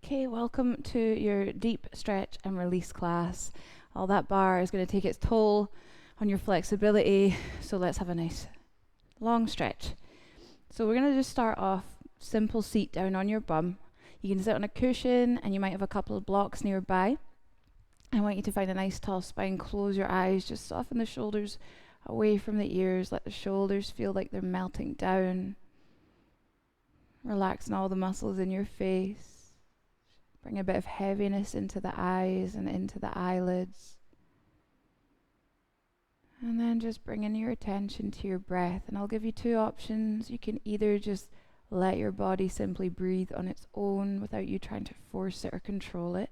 Okay, welcome to your deep stretch and release class. All that bar is going to take its toll on your flexibility, so let's have a nice long stretch. So we're going to just start off simple seat down on your bum. You can sit on a cushion and you might have a couple of blocks nearby. I want you to find a nice tall spine, close your eyes, just soften the shoulders away from the ears, let the shoulders feel like they're melting down. Relaxing all the muscles in your face. Bring a bit of heaviness into the eyes and into the eyelids. And then just bringing your attention to your breath. And I'll give you two options. You can either just let your body simply breathe on its own without you trying to force it or control it.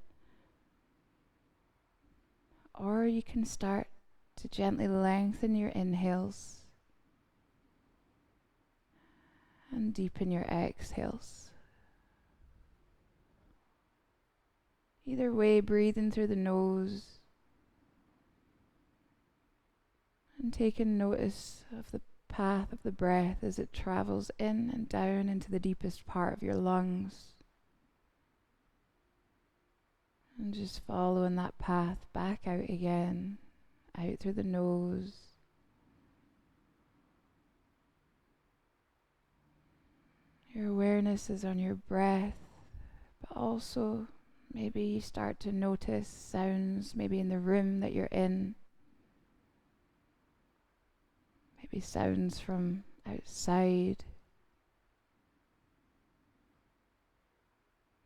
Or you can start to gently lengthen your inhales and deepen your exhales. Either way, breathing through the nose and taking notice of the path of the breath as it travels in and down into the deepest part of your lungs. And just following that path back out again, out through the nose. Your awareness is on your breath, but also maybe you start to notice sounds maybe in the room that you're in. Maybe sounds from outside.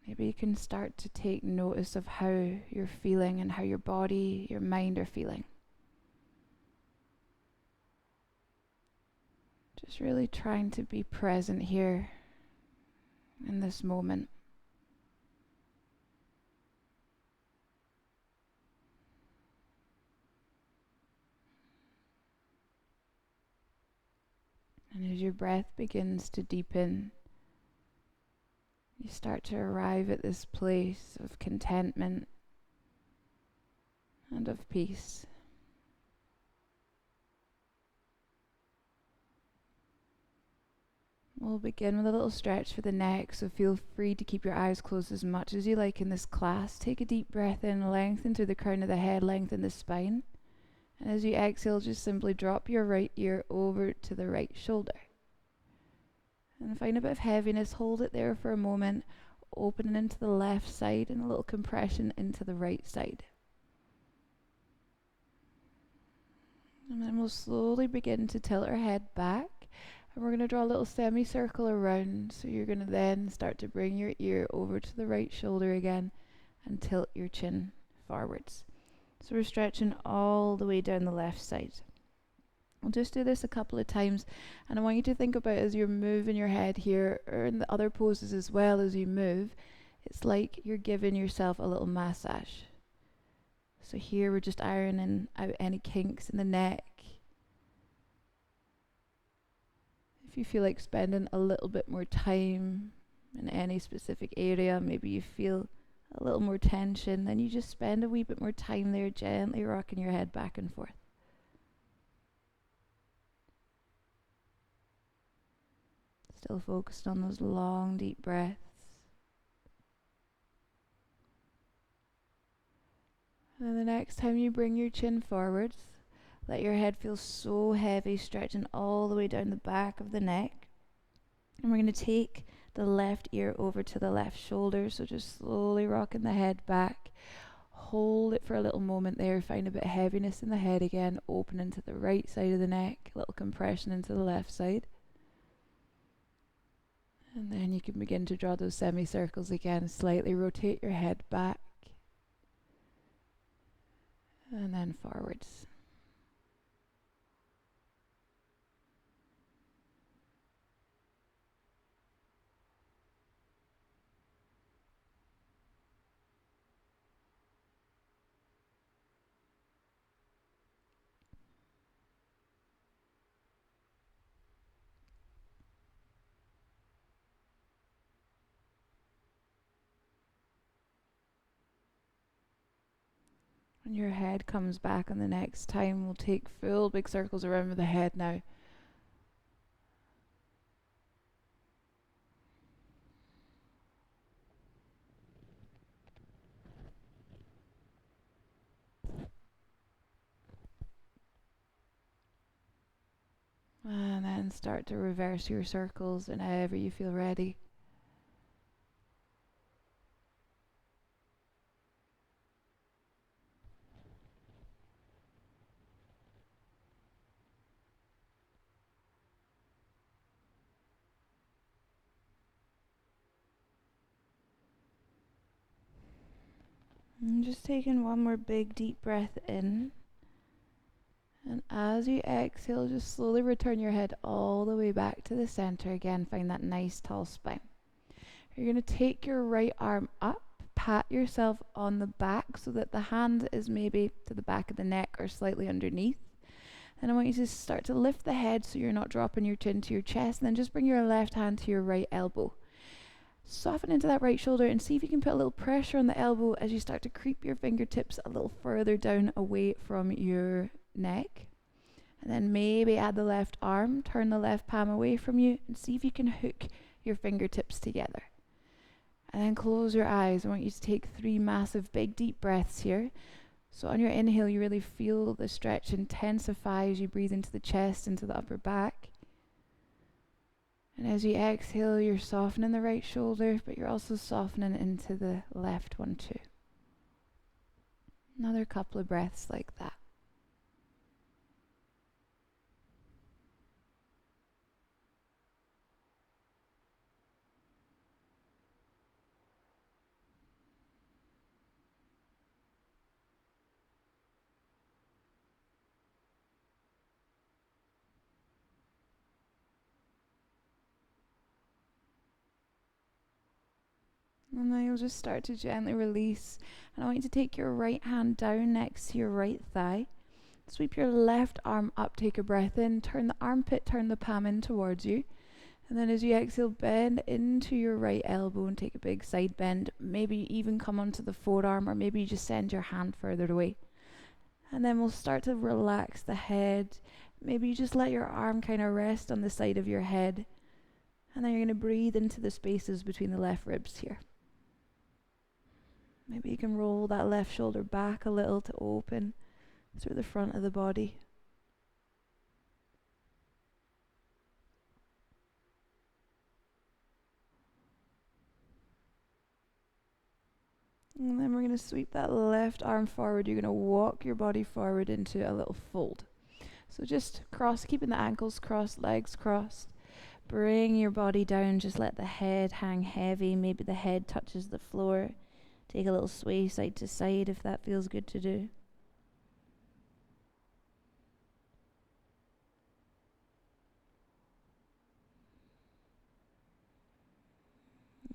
Maybe you can start to take notice of how you're feeling and how your body, your mind are feeling. Just really trying to be present here in this moment. And as your breath begins to deepen, you start to arrive at this place of contentment and of peace. We'll begin with a little stretch for the neck, so feel free to keep your eyes closed as much as you like in this class. Take a deep breath in, lengthen through the crown of the head, lengthen the spine. And as you exhale, just simply drop your right ear over to the right shoulder. And find a bit of heaviness, hold it there for a moment, opening into the left side and a little compression into the right side. And then we'll slowly begin to tilt our head back. And we're going to draw a little semicircle around. So you're going to then start to bring your ear over to the right shoulder again and tilt your chin forwards. So we're stretching all the way down the left side. We'll just do this a couple of times, and I want you to think about as you're moving your head here, or in the other poses as well as you move, it's like you're giving yourself a little massage. So here we're just ironing out any kinks in the neck. If you feel like spending a little bit more time in any specific area, maybe you feel a little more tension, then you just spend a wee bit more time there, gently rocking your head back and forth. Still focused on those long, deep breaths. And then the next time you bring your chin forwards, let your head feel so heavy, stretching all the way down the back of the neck. And we're going to take the left ear over to the left shoulder, so just slowly rocking the head back. Hold it for a little moment there, find a bit of heaviness in the head again, opening to the right side of the neck, a little compression into the left side. And then you can begin to draw those semicircles again, slightly rotate your head back and then forwards. When your head comes back on the next time, we'll take full big circles around with the head now. then start to reverse your circles whenever you feel ready. And just taking one more big deep breath in. And as you exhale, just slowly return your head all the way back to the center again. Find that nice tall spine. You're going to take your right arm up, pat yourself on the back so that the hand is maybe to the back of the neck or slightly underneath. And I want you to start to lift the head so you're not dropping your chin to your chest. And then just bring your left hand to your right elbow. Soften into that right shoulder and see if you can put a little pressure on the elbow as you start to creep your fingertips a little further down away from your neck. And then maybe add the left arm, turn the left palm away from you, and see if you can hook your fingertips together. And then close your eyes. I want you to take 3 massive big deep breaths here. So on your inhale, you really feel the stretch intensify as you breathe into the chest, into the upper back. And as you exhale, you're softening the right shoulder, but you're also softening into the left one too. Another couple of breaths like that. And then you'll just start to gently release. And I want you to take your right hand down next to your right thigh. Sweep your left arm up, take a breath in, turn the armpit, turn the palm in towards you. And then as you exhale, bend into your right elbow and take a big side bend. Maybe even come onto the forearm, or maybe you just send your hand further away. And then we'll start to relax the head. Maybe you just let your arm kind of rest on the side of your head. And then you're going to breathe into the spaces between the left ribs here. Maybe you can roll that left shoulder back a little to open through the front of the body. And then we're going to sweep that left arm forward. You're going to walk your body forward into a little fold. So just cross, keeping the ankles crossed, legs crossed. Bring your body down. Just let the head hang heavy. Maybe the head touches the floor. Take a little sway side to side if that feels good to do.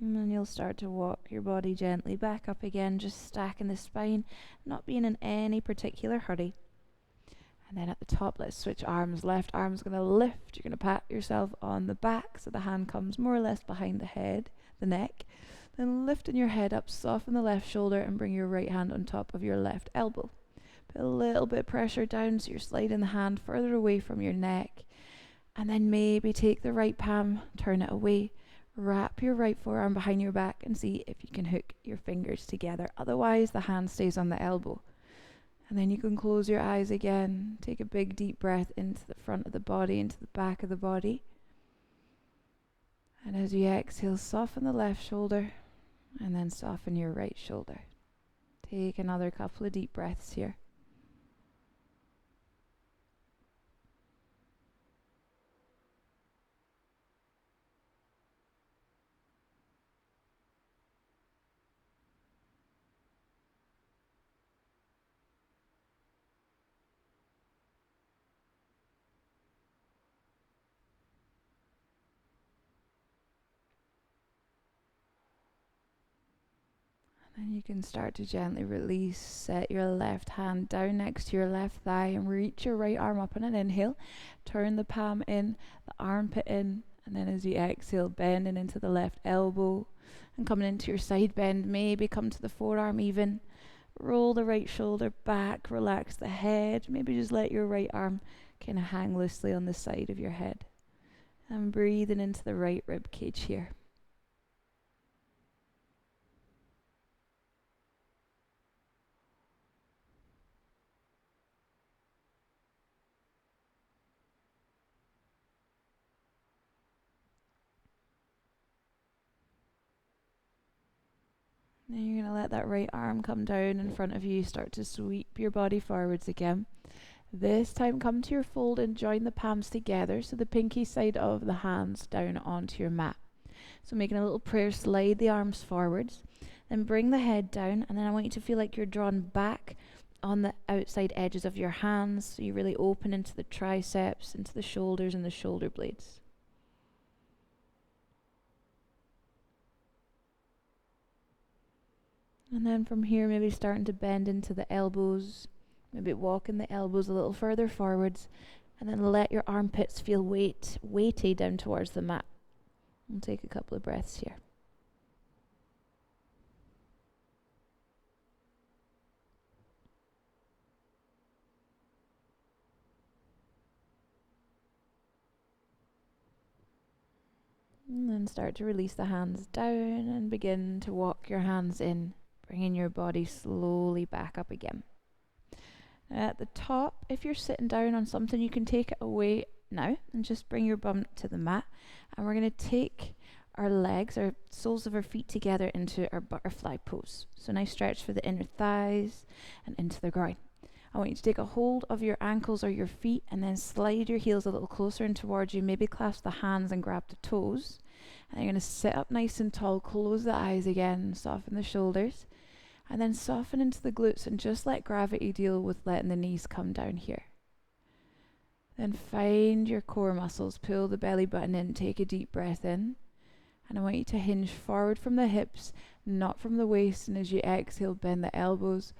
And then you'll start to walk your body gently back up again, just stacking the spine, not being in any particular hurry. And then at the top, let's switch arms. Left arm's going to lift. You're going to pat yourself on the back so the hand comes more or less behind the head, the neck. Then lifting your head up, soften the left shoulder and bring your right hand on top of your left elbow. Put a little bit of pressure down so you're sliding the hand further away from your neck. And then maybe take the right palm, turn it away. Wrap your right forearm behind your back and see if you can hook your fingers together. Otherwise, the hand stays on the elbow. And then you can close your eyes again. Take a big deep breath into the front of the body, into the back of the body. And as you exhale, soften the left shoulder and then soften your right shoulder. Take another couple of deep breaths here. And you can start to gently release. Set your left hand down next to your left thigh and reach your right arm up on an inhale. Turn the palm in, the armpit in, and then as you exhale, bending into the left elbow and coming into your side bend. Maybe come to the forearm even. Roll the right shoulder back, relax the head. Maybe just let your right arm kind of hang loosely on the side of your head. And breathing into the right rib cage here. Now you're going to let that right arm come down in front of you, start to sweep your body forwards again. This time come to your fold and join the palms together, so the pinky side of the hands down onto your mat. So making a little prayer, slide the arms forwards, then bring the head down, and then I want you to feel like you're drawn back on the outside edges of your hands, so you really open into the triceps, into the shoulders and the shoulder blades. And then from here, maybe starting to bend into the elbows, maybe walking the elbows a little further forwards, and then let your armpits feel weighty down towards the mat. We'll take a couple of breaths here. And then start to release the hands down and begin to walk your hands in, bringing your body slowly back up again. Now at the top, if you're sitting down on something, you can take it away now and just bring your bum to the mat. And we're going to take our legs, our soles of our feet together into our butterfly pose. So nice stretch for the inner thighs and into the groin. I want you to take a hold of your ankles or your feet and then slide your heels a little closer in towards you. Maybe clasp the hands and grab the toes. And you're going to sit up nice and tall, close the eyes again, soften the shoulders, and then soften into the glutes and just let gravity deal with letting the knees come down here. Then find your core muscles, pull the belly button in, take a deep breath in. And I want you to hinge forward from the hips, not from the waist, and as you exhale, bend the elbows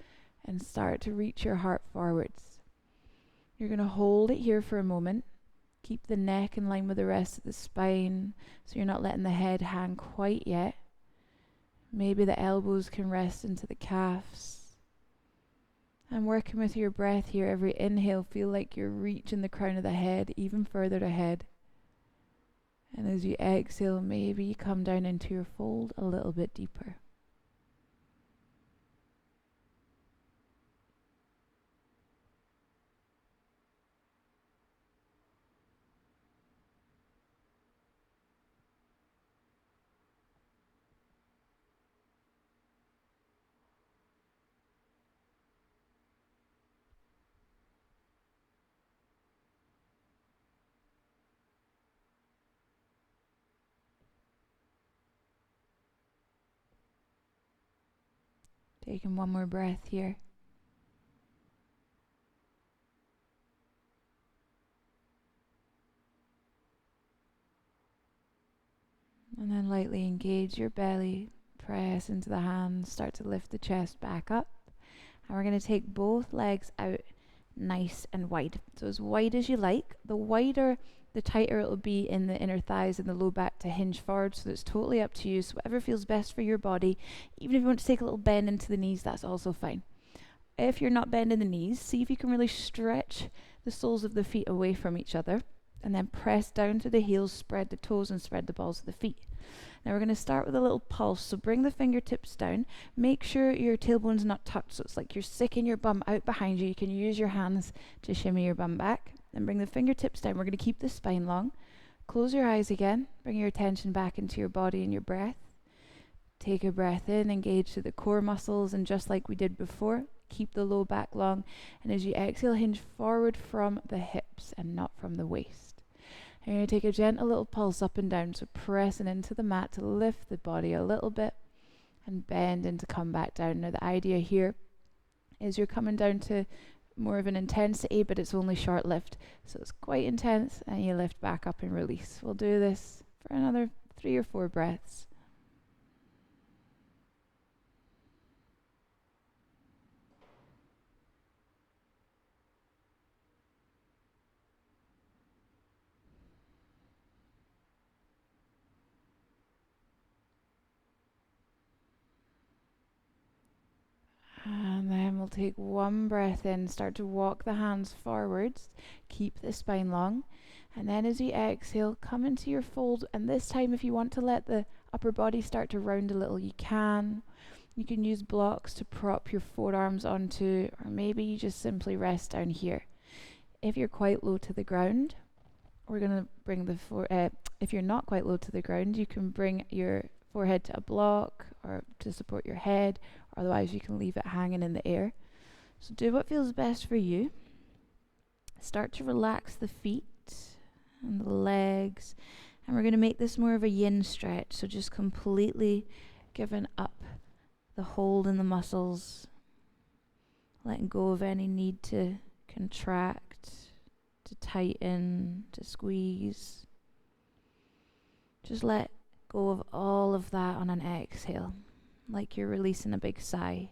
and start to reach your heart forwards. You're going to hold it here for a moment. Keep the neck in line with the rest of the spine, so you're not letting the head hang quite yet. Maybe the elbows can rest into the calves. And working with your breath here, every inhale, feel like you're reaching the crown of the head even further ahead. And as you exhale, maybe you come down into your fold a little bit deeper. Taking one more breath here. And then lightly engage your belly, press into the hands, start to lift the chest back up. And we're going to take both legs out nice and wide. So as wide as you like. The wider, the tighter it'll be in the inner thighs and the low back to hinge forward. So it's totally up to you. So whatever feels best for your body. Even if you want to take a little bend into the knees, that's also fine. If you're not bending the knees, see if you can really stretch the soles of the feet away from each other. And then press down to the heels, spread the toes and spread the balls of the feet. Now we're going to start with a little pulse. So bring the fingertips down. Make sure your tailbone's not tucked, so it's like you're sticking your bum out behind you. You can use your hands to shimmy your bum back. Then bring the fingertips down. We're going to keep the spine long. Close your eyes again. Bring your attention back into your body and your breath. Take a breath in, engage to the core muscles, and just like we did before, keep the low back long. And as you exhale, hinge forward from the hips and not from the waist. And you're going to take a gentle little pulse up and down, so pressing into the mat to lift the body a little bit and bend and to come back down. Now the idea here is you're coming down to more of an intensity, but it's only short-lived. So it's quite intense, and you lift back up and release. We'll do this for another 3 or 4 breaths. And then we'll take one breath in, start to walk the hands forwards, keep the spine long. And then as you exhale, come into your fold. And this time, if you want to let the upper body start to round a little, you can. You can use blocks to prop your forearms onto, or maybe you just simply rest down here. If you're quite low to the ground, we're going to bring if you're not quite low to the ground, you can bring your forehead to a block or to support your head, or otherwise you can leave it hanging in the air. So do what feels best for you. Start to relax the feet and the legs, and we're going to make this more of a yin stretch, so just completely giving up the hold in the muscles, letting go of any need to contract, to tighten, to squeeze. Just let go of all of that on an exhale, like you're releasing a big sigh.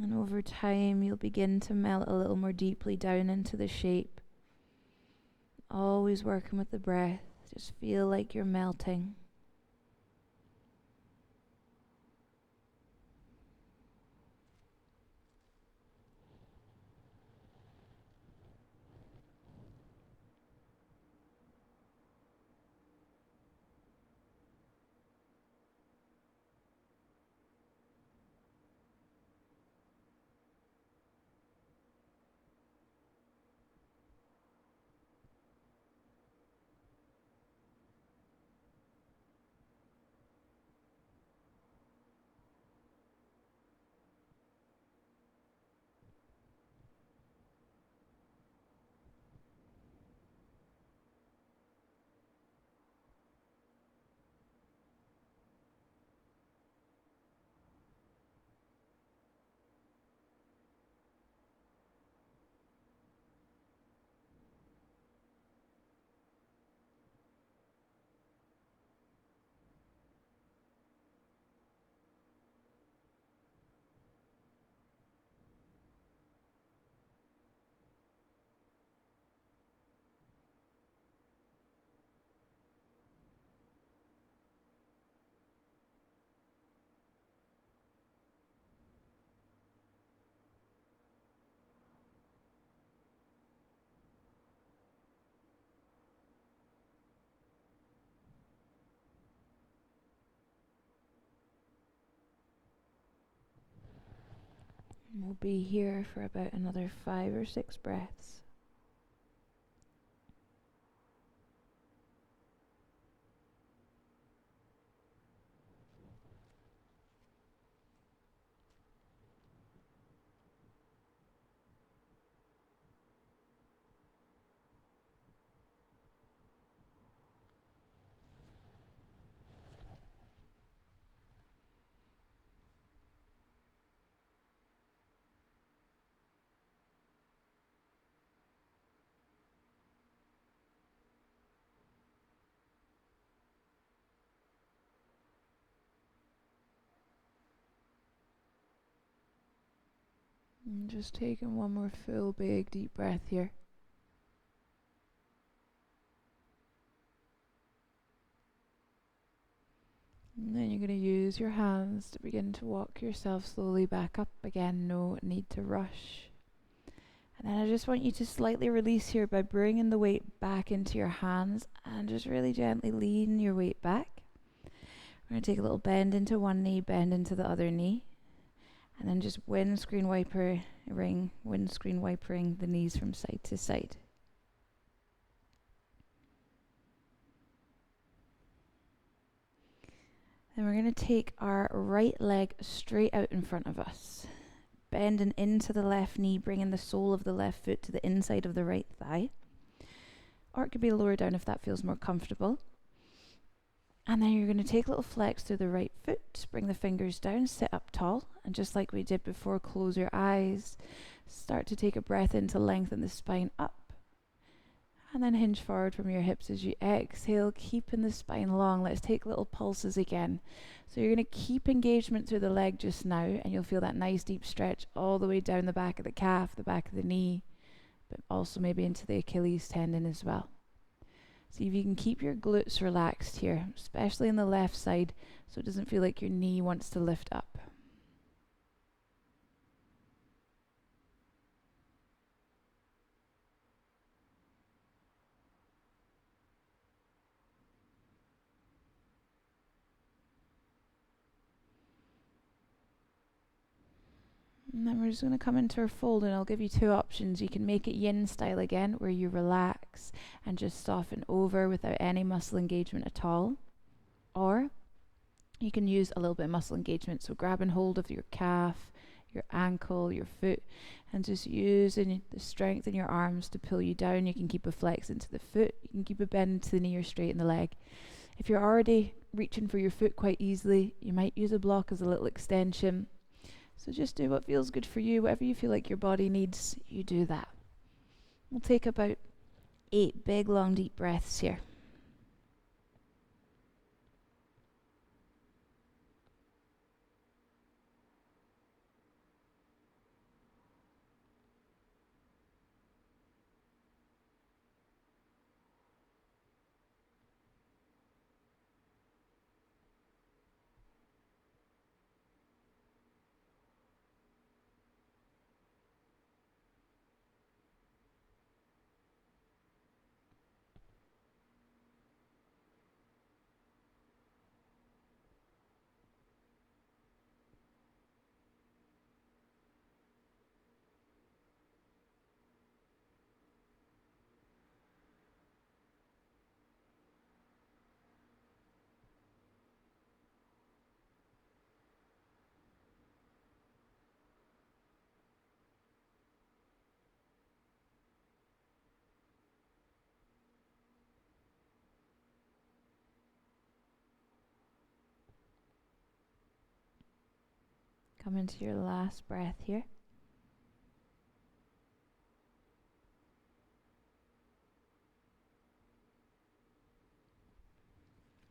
And over time, you'll begin to melt a little more deeply down into the shape. Always working with the breath. Just feel like you're melting. We'll be here for about another 5 or 6 breaths. And just taking one more full big deep breath here. And then you're going to use your hands to begin to walk yourself slowly back up again. No need to rush. And then I just want you to slightly release here by bringing the weight back into your hands and just really gently lean your weight back. We're going to take a little bend into one knee, bend into the other knee. And then just windscreen wipering the knees from side to side. Then we're going to take our right leg straight out in front of us, bending into the left knee, bringing the sole of the left foot to the inside of the right thigh. Or it could be lower down if that feels more comfortable. And then you're going to take a little flex through the right foot, bring the fingers down, sit up tall, and just like we did before, close your eyes. Start to take a breath in to lengthen the spine up. And then hinge forward from your hips as you exhale, keeping the spine long. Let's take little pulses again. So you're going to keep engagement through the leg just now, and you'll feel that nice deep stretch all the way down the back of the calf, the back of the knee, but also maybe into the Achilles tendon as well. See if you can keep your glutes relaxed here, especially in the left side, so it doesn't feel like your knee wants to lift up. And then we're just going to come into our fold, and I'll give you two options. You can make it yin style again, where you relax and just soften over without any muscle engagement at all. Or you can use a little bit of muscle engagement, so grabbing hold of your calf, your ankle, your foot, and just using the strength in your arms to pull you down. You can keep a flex into the foot, you can keep a bend into the knee or straighten the leg. If you're already reaching for your foot quite easily, you might use a block as a little extension. So just do what feels good for you. Whatever you feel like your body needs, you do that. We'll take about 8 big, long, deep breaths here. Come into your last breath here.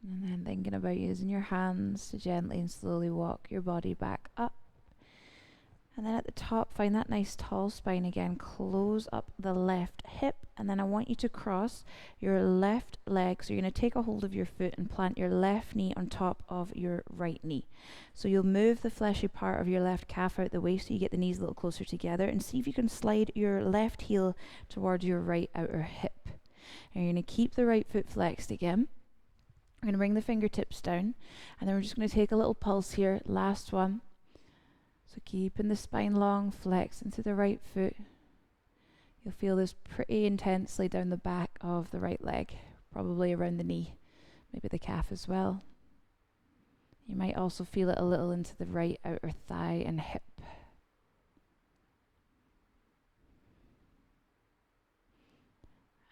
And then thinking about using your hands to gently and slowly walk your body back up. And then at the top, find that nice tall spine again. Close up the left hip. And then I want you to cross your left leg. So you're going to take a hold of your foot and plant your left knee on top of your right knee. So you'll move the fleshy part of your left calf out the way so you get the knees a little closer together. And see if you can slide your left heel towards your right outer hip. And you're going to keep the right foot flexed again. We're going to bring the fingertips down. And then we're just going to take a little pulse here. Last one. So keeping the spine long, flex into the right foot. You'll feel this pretty intensely down the back of the right leg, probably around the knee, maybe the calf as well. You might also feel it a little into the right outer thigh and hip.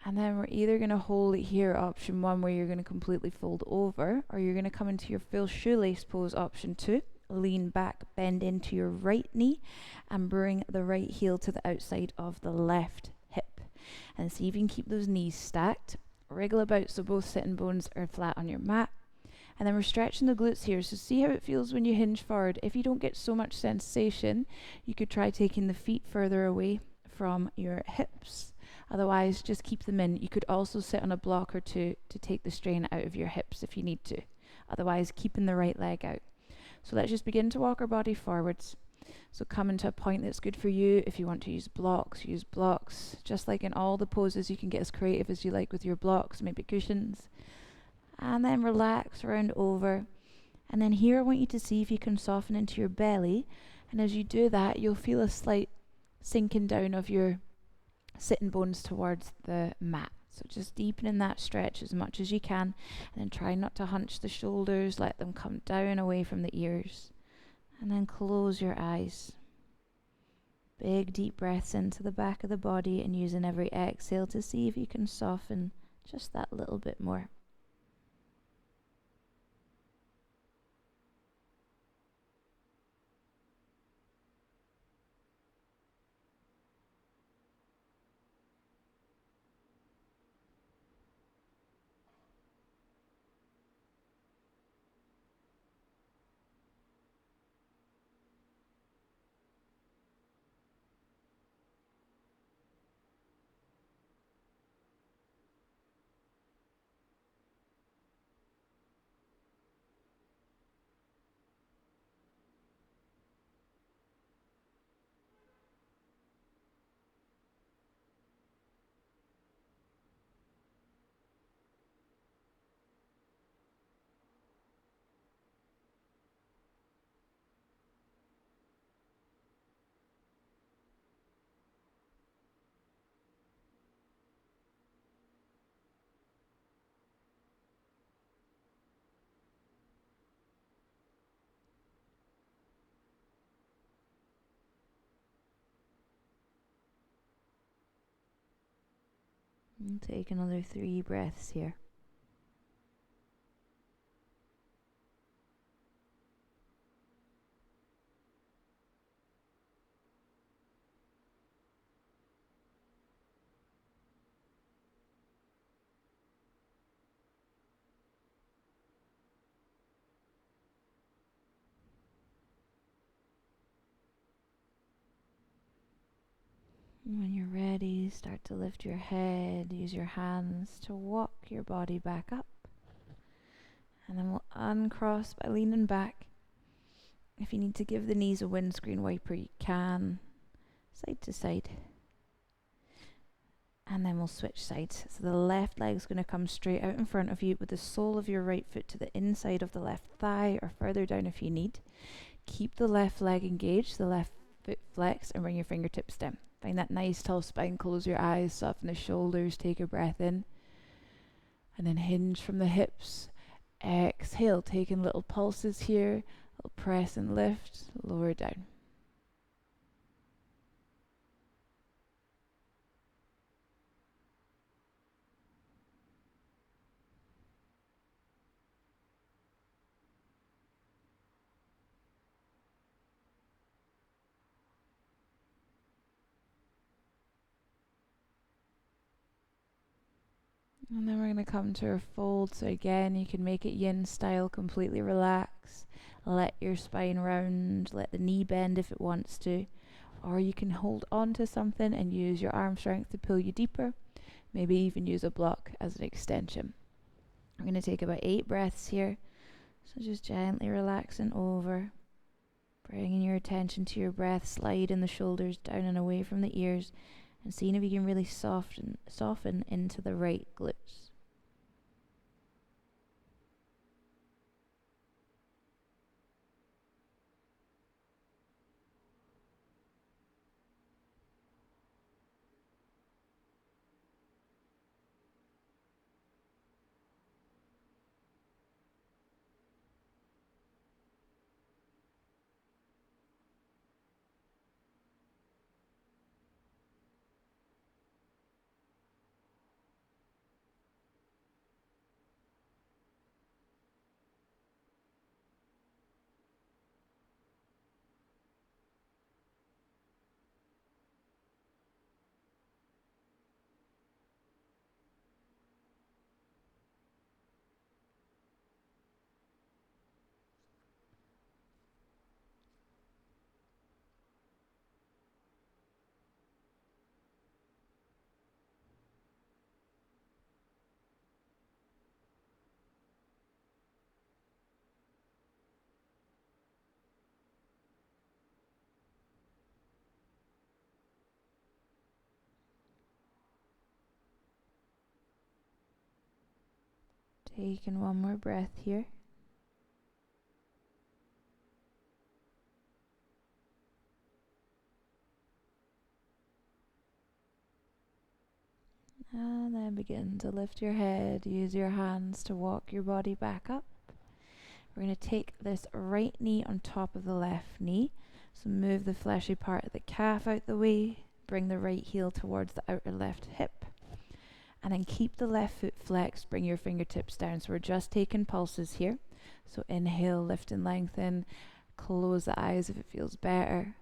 And then we're either going to hold it here, option 1, where you're going to completely fold over, or you're going to come into your full shoelace pose, option 2. Lean back, bend into your right knee, and bring the right heel to the outside of the left hip. And see if you can keep those knees stacked. Wriggle about so both sitting bones are flat on your mat. And then we're stretching the glutes here. So see how it feels when you hinge forward. If you don't get so much sensation, you could try taking the feet further away from your hips. Otherwise, just keep them in. You could also sit on a block or two to take the strain out of your hips if you need to. Otherwise, keeping the right leg out. So let's just begin to walk our body forwards. So come into a point that's good for you. If you want to use blocks, use blocks. Just like in all the poses, you can get as creative as you like with your blocks, maybe cushions. And then relax, round over. And then here I want you to see if you can soften into your belly. And as you do that, you'll feel a slight sinking down of your sitting bones towards the mat. So just deepening that stretch as much as you can, and then try not to hunch the shoulders, let them come down away from the ears, and then close your eyes. Big deep breaths into the back of the body, and using every exhale to see if you can soften just that little bit more. And take another 3 breaths here. When you're ready, start to lift your head. Use your hands to walk your body back up. And then we'll uncross by leaning back. If you need to give the knees a windscreen wiper, you can. Side to side. And then we'll switch sides. So the left leg's going to come straight out in front of you with the sole of your right foot to the inside of the left thigh or further down if you need. Keep the left leg engaged, the left foot flexed, and bring your fingertips down. Find that nice tall spine, close your eyes, soften the shoulders, take a breath in. And then hinge from the hips. Exhale, taking little pulses here, little press and lift, lower down. And then we're going to come to our fold. So again, you can make it yin style, completely relax. Let your spine round, let the knee bend if it wants to. Or you can hold on to something and use your arm strength to pull you deeper. Maybe even use a block as an extension. We're going to take about 8 breaths here. So just gently relaxing over. Bringing your attention to your breath, sliding the shoulders down and away from the ears. And seeing if you can really soften into the right glutes. Taking one more breath here. And then begin to lift your head. Use your hands to walk your body back up. We're going to take this right knee on top of the left knee. So move the fleshy part of the calf out the way. Bring the right heel towards the outer left hip. And then keep the left foot flexed. Bring your fingertips down. So we're just taking pulses here. So inhale, lift and lengthen. Close the eyes if it feels better.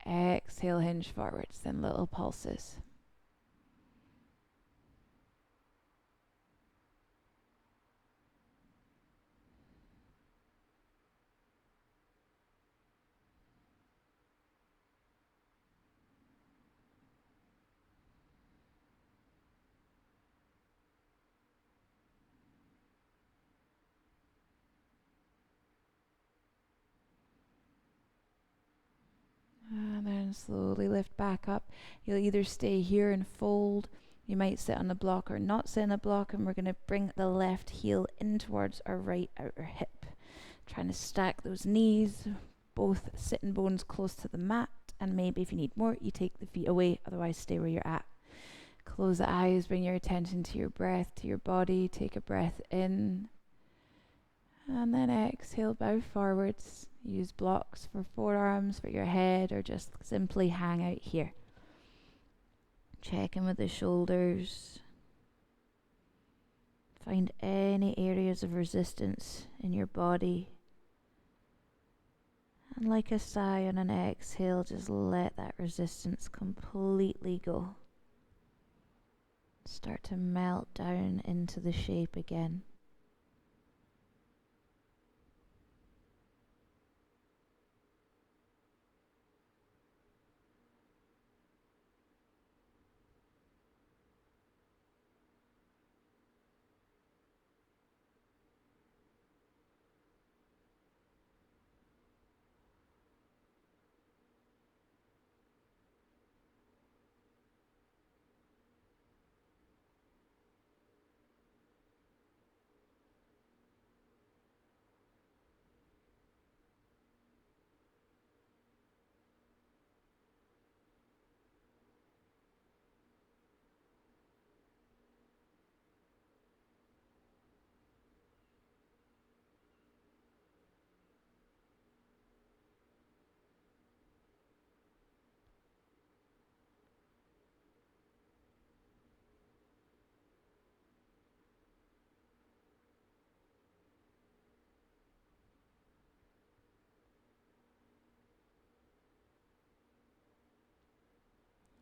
Exhale, hinge forwards. Then little pulses. And then slowly lift back up. You'll either stay here and fold. You might sit on a block or not sit on a block. And we're going to bring the left heel in towards our right outer hip. Trying to stack those knees, both sitting bones close to the mat. And maybe if you need more, you take the feet away. Otherwise, stay where you're at. Close the eyes. Bring your attention to your breath, to your body. Take a breath in. And then exhale, bow forwards. Use blocks for forearms, for your head, or just simply hang out here. Check in with the shoulders. Find any areas of resistance in your body. And like a sigh on an exhale, just let that resistance completely go. Start to melt down into the shape again.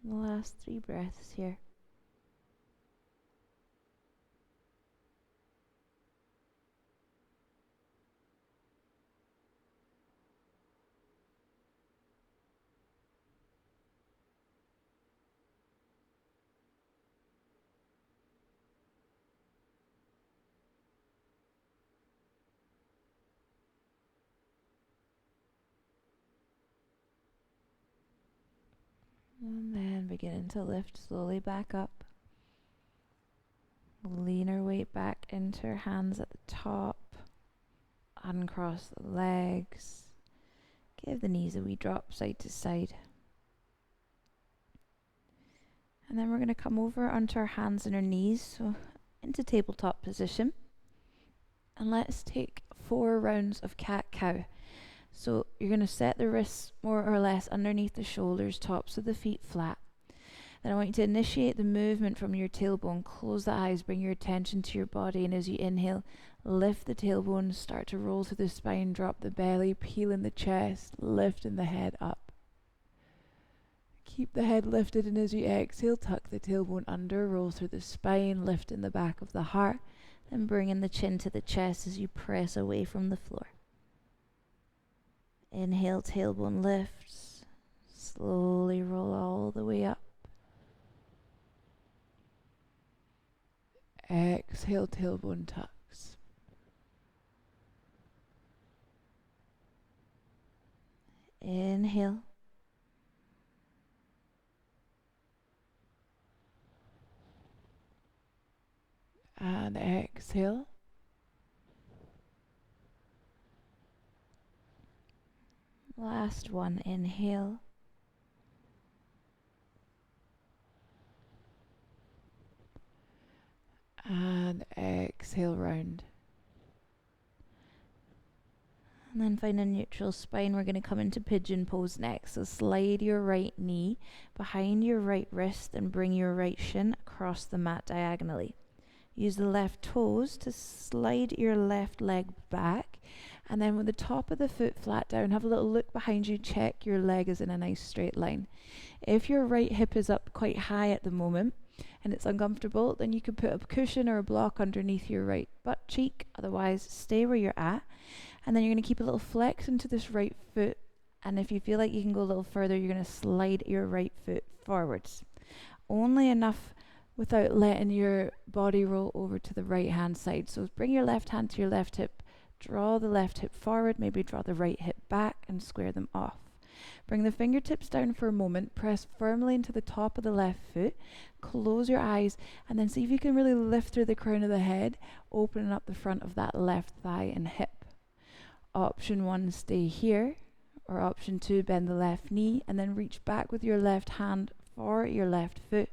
The last 3 breaths here. And then beginning to lift slowly back up. Lean our weight back into our hands at the top. Uncross the legs. Give the knees a wee drop side to side. And then we're going to come over onto our hands and our knees, so into tabletop position. And let's take 4 rounds of cat-cow. So you're going to set the wrists more or less underneath the shoulders, tops of the feet flat. Then I want you to initiate the movement from your tailbone. Close the eyes, bring your attention to your body, and as you inhale, lift the tailbone, start to roll through the spine, drop the belly, peeling the chest, lifting the head up. Keep the head lifted, and as you exhale, tuck the tailbone under, roll through the spine, lifting the back of the heart, then bringing the chin to the chest as you press away from the floor. Inhale, tailbone lifts. Slowly roll all the way up. Exhale, tailbone tucks. Inhale. And exhale. Last one, inhale. And exhale round. And then find a neutral spine. We're going to come into pigeon pose next. So slide your right knee behind your right wrist and bring your right shin across the mat diagonally. Use the left toes to slide your left leg back. And then with the top of the foot flat down, have a little look behind you, check your leg is in a nice straight line. If your right hip is up quite high at the moment and it's uncomfortable, then you could put a cushion or a block underneath your right butt cheek. Otherwise, stay where you're at. And then you're going to keep a little flex into this right foot. And if you feel like you can go a little further, you're going to slide your right foot forwards. Only enough without letting your body roll over to the right hand side. So bring your left hand to your left hip, draw the left hip forward, maybe draw the right hip back and square them off. Bring the fingertips down for a moment, press firmly into the top of the left foot, close your eyes, and then see if you can really lift through the crown of the head, opening up the front of that left thigh and hip. Option 1, stay here, or option 2, bend the left knee, and then reach back with your left hand for your left foot.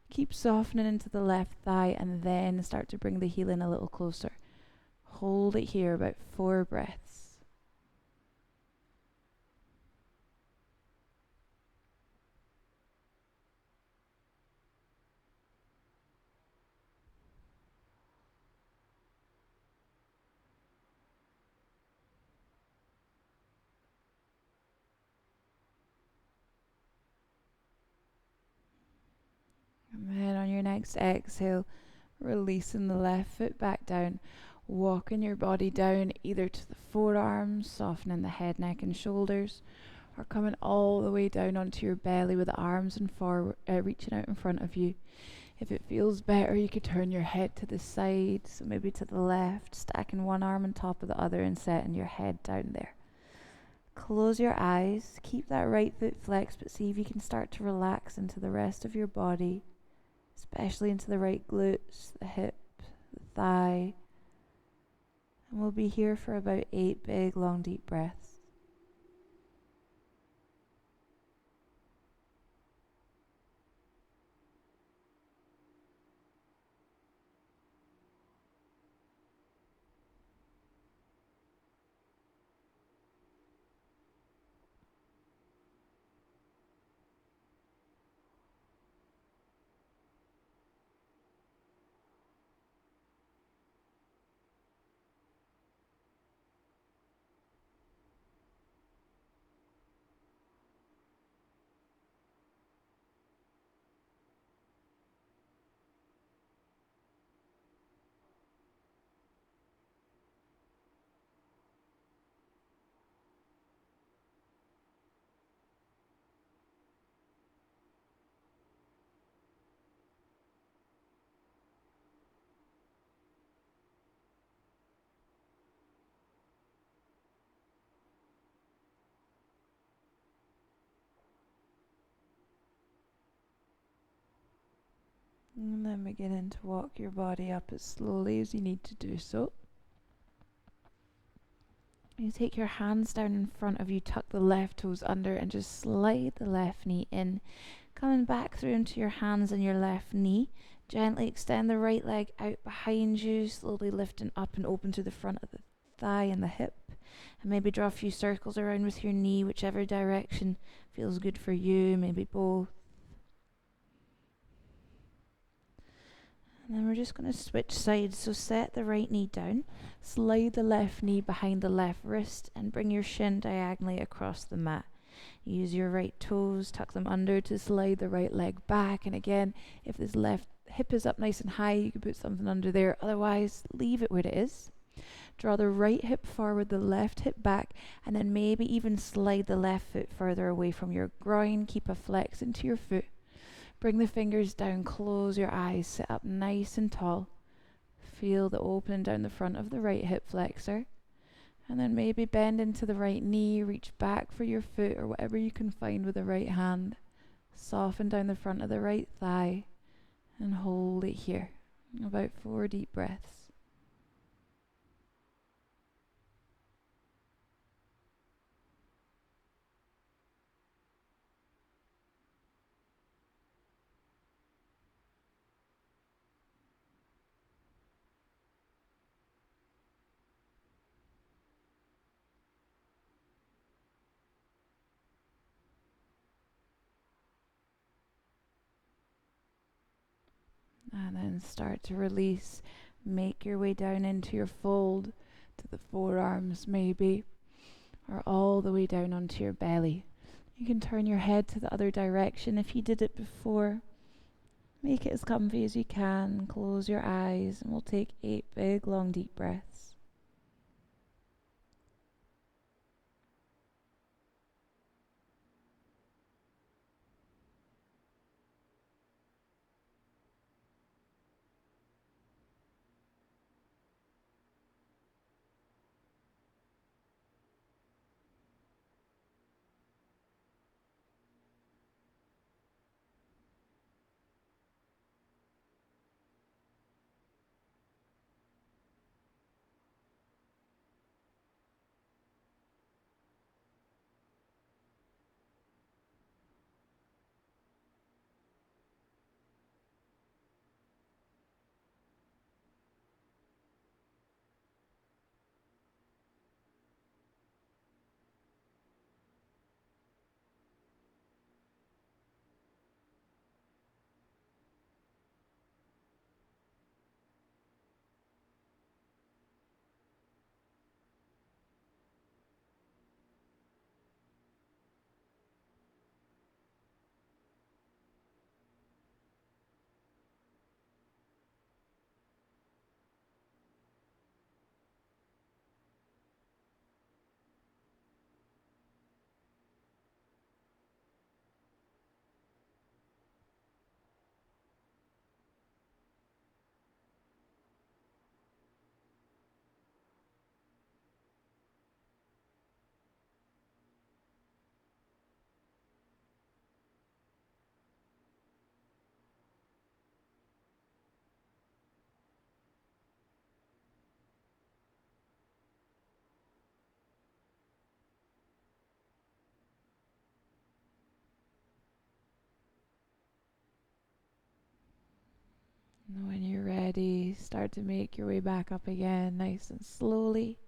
Keep softening into the left thigh and then start to bring the heel in a little closer. Hold it here about 4 breaths. next exhale, releasing the left foot back down, walking your body down either to the forearms, softening the head, neck and shoulders, or coming all the way down onto your belly with the arms and forward, reaching out in front of you. If it feels better, you could turn your head to the side, so maybe to the left, stacking one arm on top of the other and setting your head down there. Close your eyes, keep that right foot flexed, but see if you can start to relax into the rest of your body, especially into the right glutes, the hip, the thigh. And we'll be here for about 8 big, long, deep breaths. And then beginning to walk your body up as slowly as you need to do so. You take your hands down in front of you, tuck the left toes under and just slide the left knee in. Coming back through into your hands and your left knee. Gently extend the right leg out behind you, slowly lifting up and open to the front of the thigh and the hip. And maybe draw a few circles around with your knee, whichever direction feels good for you, maybe both. And then we're just going to switch sides. So set the right knee down, slide the left knee behind the left wrist, and bring your shin diagonally across the mat. Use your right toes, tuck them under to slide the right leg back. And again, if this left hip is up nice and high, you can put something under there. Otherwise, leave it where it is. Draw the right hip forward, the left hip back, and then maybe even slide the left foot further away from your groin. Keep a flex into your foot. Bring the fingers down, close your eyes, sit up nice and tall. Feel the open down the front of the right hip flexor. And then maybe bend into the right knee, reach back for your foot or whatever you can find with the right hand. Soften down the front of the right thigh and hold it here. About 4 deep breaths. And then start to release. Make your way down into your fold to the forearms maybe, or all the way down onto your belly. You can turn your head to the other direction if you did it before. Make it as comfy as you can. Close your eyes and we'll take 8 big, long, deep breaths. And when you're ready, start to make your way back up again, nice and slowly.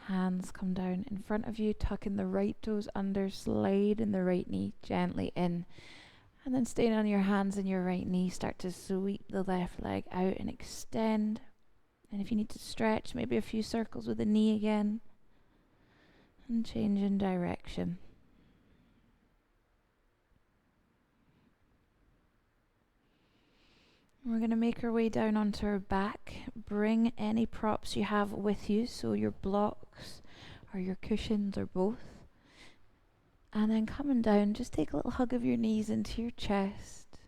Hands come down in front of you, tucking the right toes under, sliding the right knee gently in. And then staying on your hands and your right knee, start to sweep the left leg out and extend. And if you need to stretch, maybe a few circles with the knee again. And change in direction. We're going to make our way down onto our back. Bring any props you have with you, so your blocks or your cushions or both. And then coming down, just take a little hug of your knees into your chest.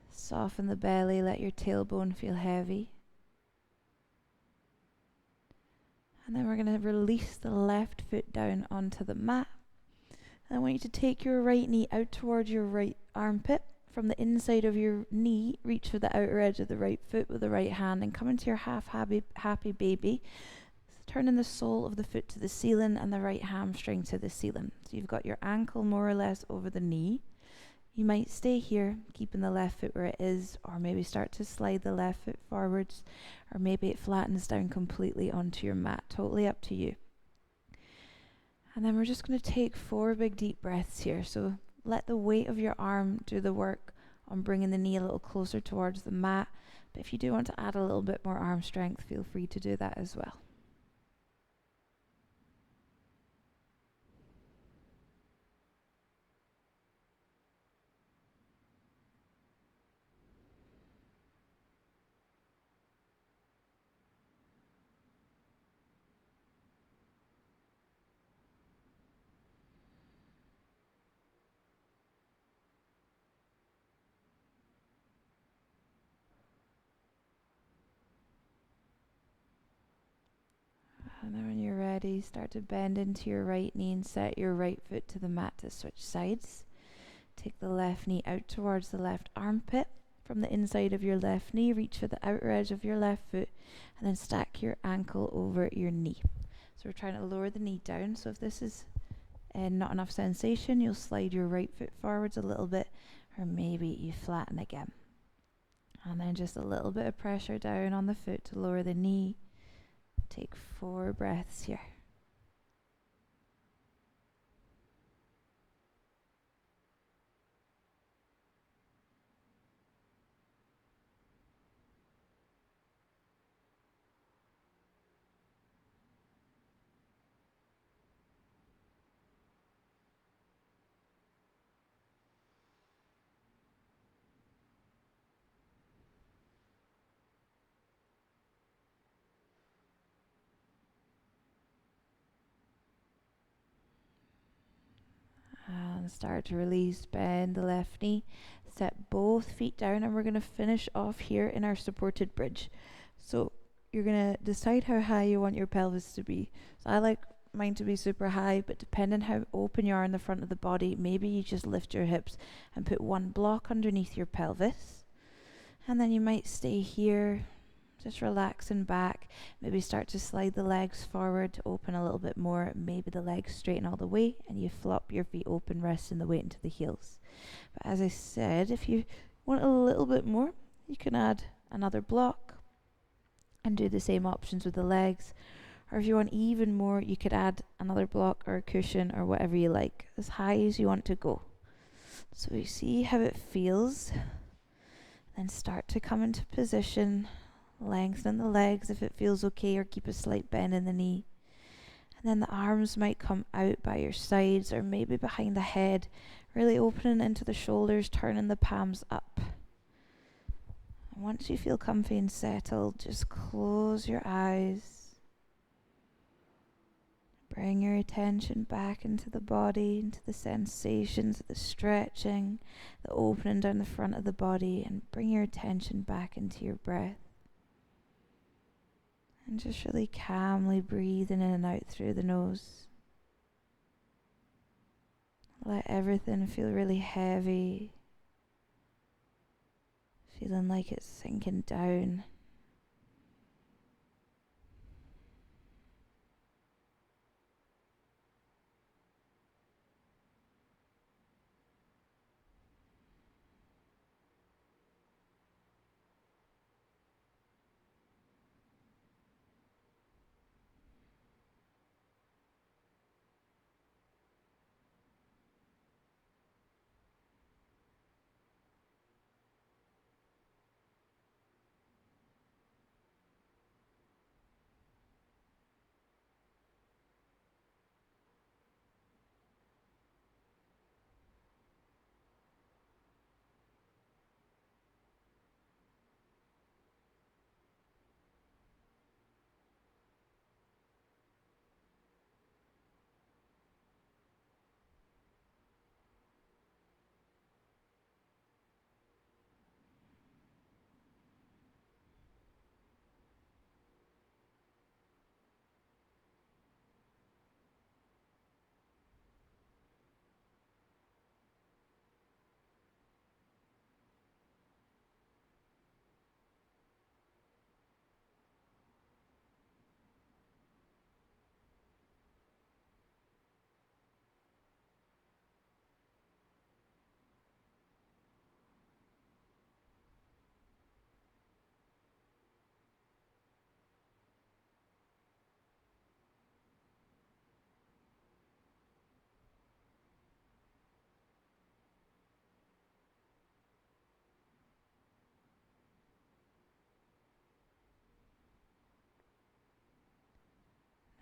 Soften the belly, let your tailbone feel heavy. And then we're going to release the left foot down onto the mat. And I want you to take your right knee out towards your right armpit. From the inside of your knee, reach for the outer edge of the right foot with the right hand and come into your half happy baby. Turning the sole of the foot to the ceiling and the right hamstring to the ceiling. So you've got your ankle more or less over the knee. You might stay here, keeping the left foot where it is, or maybe start to slide the left foot forwards, or maybe it flattens down completely onto your mat. Totally up to you. And then we're just going to take 4 big deep breaths here. So let the weight of your arm do the work on bringing the knee a little closer towards the mat. But if you do want to add a little bit more arm strength, feel free to do that as well. And then when you're ready, start to bend into your right knee and set your right foot to the mat to switch sides. Take the left knee out towards the left armpit. From the inside of your left knee, reach for the outer edge of your left foot and then stack your ankle over your knee. So we're trying to lower the knee down. So if this is not enough sensation, you'll slide your right foot forwards a little bit, or maybe you flatten again. And then just a little bit of pressure down on the foot to lower the knee. Take 4 breaths here. And start to release, bend the left knee, set both feet down, and we're going to finish off here in our supported bridge. So you're going to decide how high you want your pelvis to be. So I like mine to be super high, but depending how open you are in the front of the body, maybe you just lift your hips and put one block underneath your pelvis. And then you might stay here, just relaxing back. Maybe start to slide the legs forward to open a little bit more. Maybe the legs straighten all the way and you flop your feet open, resting the weight into the heels. But as I said, if you want a little bit more, you can add another block and do the same options with the legs. Or if you want even more, you could add another block or a cushion or whatever you like, as high as you want to go. So you see how it feels. Then start to come into position. Lengthen the legs if it feels okay, or keep a slight bend in the knee. And then the arms might come out by your sides or maybe behind the head, really opening into the shoulders, turning the palms up. And once you feel comfy and settled, just close your eyes. Bring your attention back into the body, into the sensations, the stretching, the opening down the front of the body, and bring your attention back into your breath. And just really calmly breathing in and out through the nose. Let everything feel really heavy. Feeling like it's sinking down.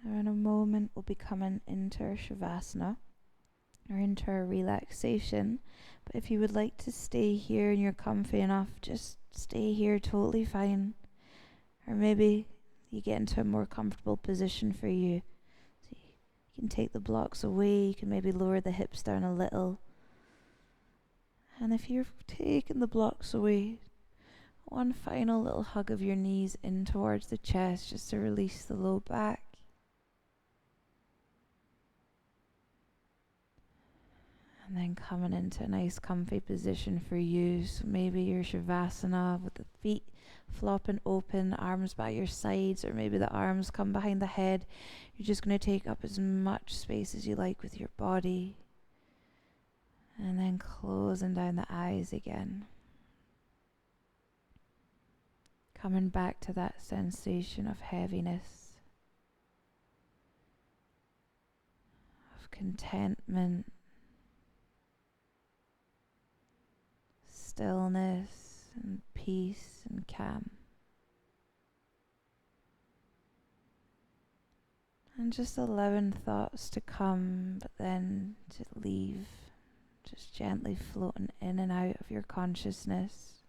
Now in a moment we'll be coming into our Shavasana, or into our relaxation. But if you would like to stay here and you're comfy enough, just stay here, totally fine. Or maybe you get into a more comfortable position for you. So you can take the blocks away, you can maybe lower the hips down a little. And if you're taking the blocks away, one final little hug of your knees in towards the chest just to release the low back. And then coming into a nice comfy position for you. So maybe your Shavasana with the feet flopping open, arms by your sides, or maybe the arms come behind the head. You're just going to take up as much space as you like with your body. And then closing down the eyes again. Coming back to that sensation of heaviness, of contentment, stillness and peace and calm. And just allowing thoughts to come, but then to leave, just gently floating in and out of your consciousness.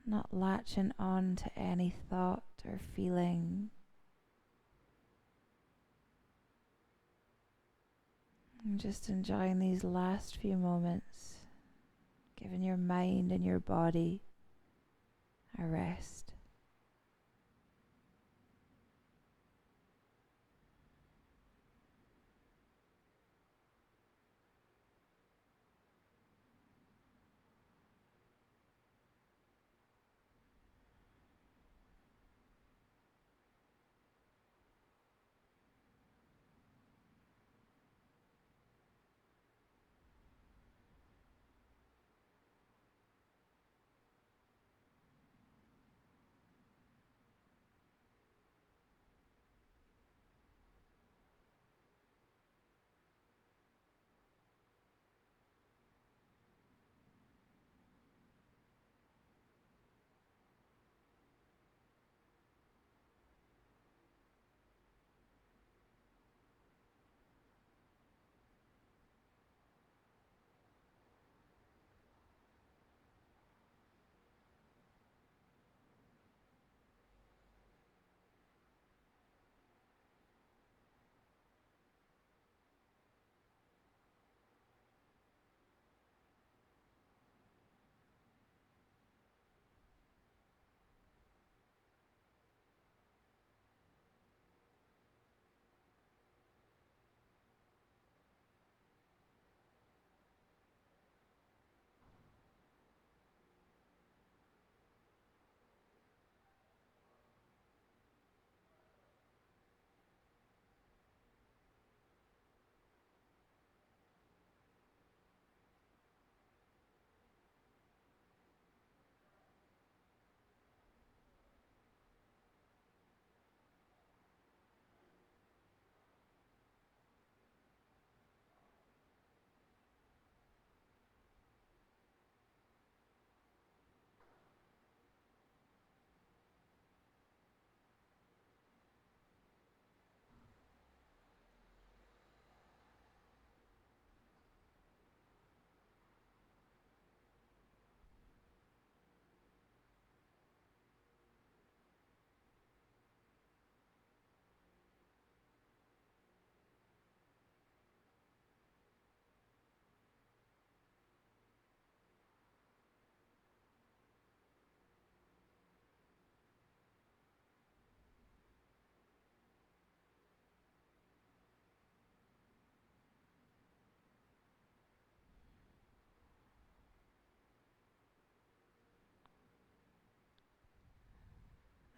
Not latching on to any thought or feeling. And just enjoying these last few moments, giving your mind and your body a rest.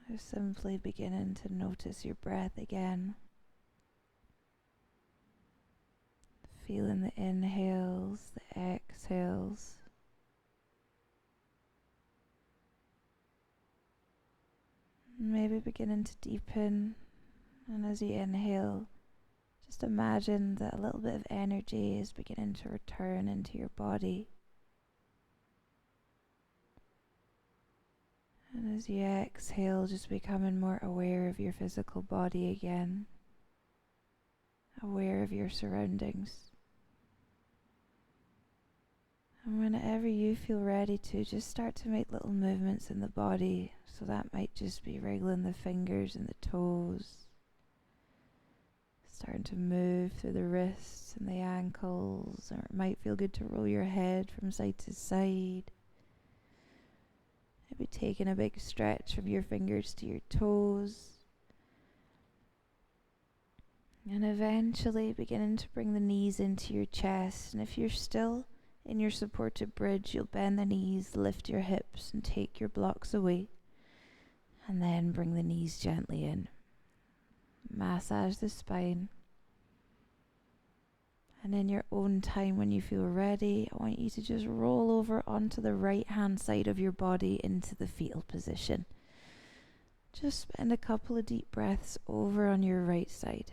Now simply beginning to notice your breath again. Feeling the inhales, the exhales. Maybe beginning to deepen, and as you inhale, just imagine that a little bit of energy is beginning to return into your body. And as you exhale, just becoming more aware of your physical body again, aware of your surroundings. And whenever you feel ready to, just start to make little movements in the body. So that might just be wriggling the fingers and the toes, starting to move through the wrists and the ankles, or it might feel good to roll your head from side to side. Maybe taking a big stretch from your fingers to your toes. And eventually beginning to bring the knees into your chest. And if you're still in your supported bridge, you'll bend the knees, lift your hips, and take your blocks away. And then bring the knees gently in. Massage the spine. And in your own time, when you feel ready, I want you to just roll over onto the right hand side of your body into the fetal position. Just spend a couple of deep breaths over on your right side.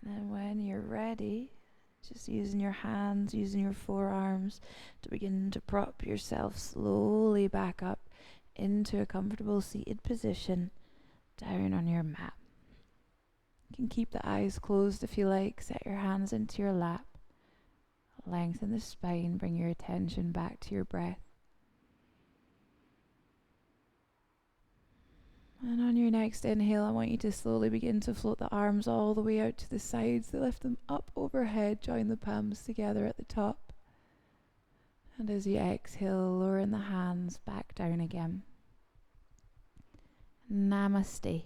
And then when you're ready, just using your hands, using your forearms to begin to prop yourself slowly back up into a comfortable seated position down on your mat. You can keep the eyes closed if you like. Set your hands into your lap. Lengthen the spine. Bring your attention back to your breath. And on your next inhale, I want you to slowly begin to float the arms all the way out to the sides. Lift them up overhead. Join the palms together at the top. And as you exhale, lowering the hands back down again. Namaste.